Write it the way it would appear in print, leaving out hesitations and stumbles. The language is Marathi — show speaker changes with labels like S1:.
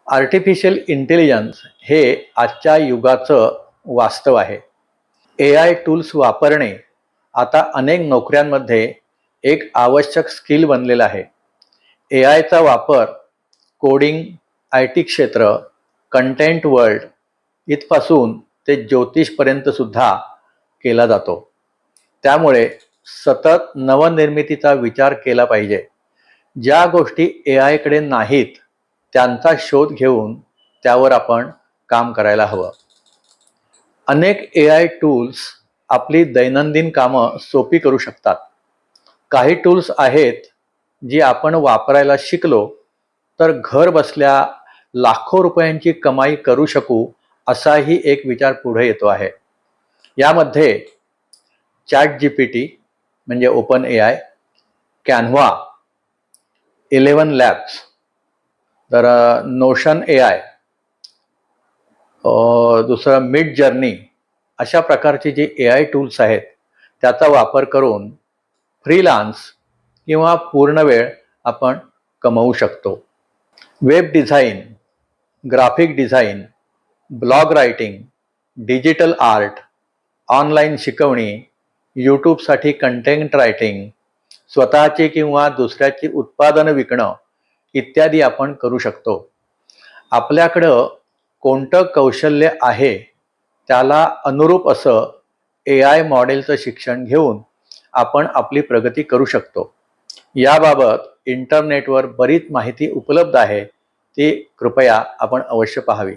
S1: आर्टिफिशियल इंटेलिजन्स हे आजच्या युगाचं वास्तव आहे. AI टूल्स वापरणे आता अनेक नोकऱ्यांमध्ये एक आवश्यक स्किल बनलेलं आहे. AIचा वापर कोडिंग, IT क्षेत्र, कंटेंट वर्ल्ड इथपासून ते ज्योतिषपर्यंत सुद्धा केला जातो. त्यामुळे सतत नवनिर्मितीचा विचार केला पाहिजे. ज्या गोष्टी AI कडे नाहीत त्यांचा शोध घेऊन त्यावर आपण काम करायला हवं. अनेक AI टूल्स आपली दैनंदिन कामं सोपी करू शकतात. काही टूल्स आहेत जी आपण वापरायला शिकलो तर घर बसल्या लाखो रुपयांची कमाई करू शकू असाही एक विचार पुढे येतो आहे. यामध्ये ChatGPT म्हणजे ओपन AI, कॅनव्हा, 11 लॅब्स, तर नोशन AI, दुसरं मिड जर्नी अशा प्रकारची जी AI टूल्स आहेत त्याचा वापर करून फ्रीलान्स किंवा पूर्णवेळ आपण कमवू शकतो. Web design, graphic design, blog writing, digital art, online शिकवणी, यूट्यूबसाठी कंटेंट रायटिंग, स्वतःची किंवा दुसऱ्याची उत्पादनं विकणं इत्यादी आपण करू शकतो. आपल्याकडं कोणतं कौशल्य आहे त्याला अनुरूप असं AI मॉडेलचं शिक्षण घेऊन आपण आपली प्रगती करू शकतो. याबाबत इंटरनेटवर बरीच माहिती उपलब्ध आहे, ती कृपया आपण अवश्य पाहावी.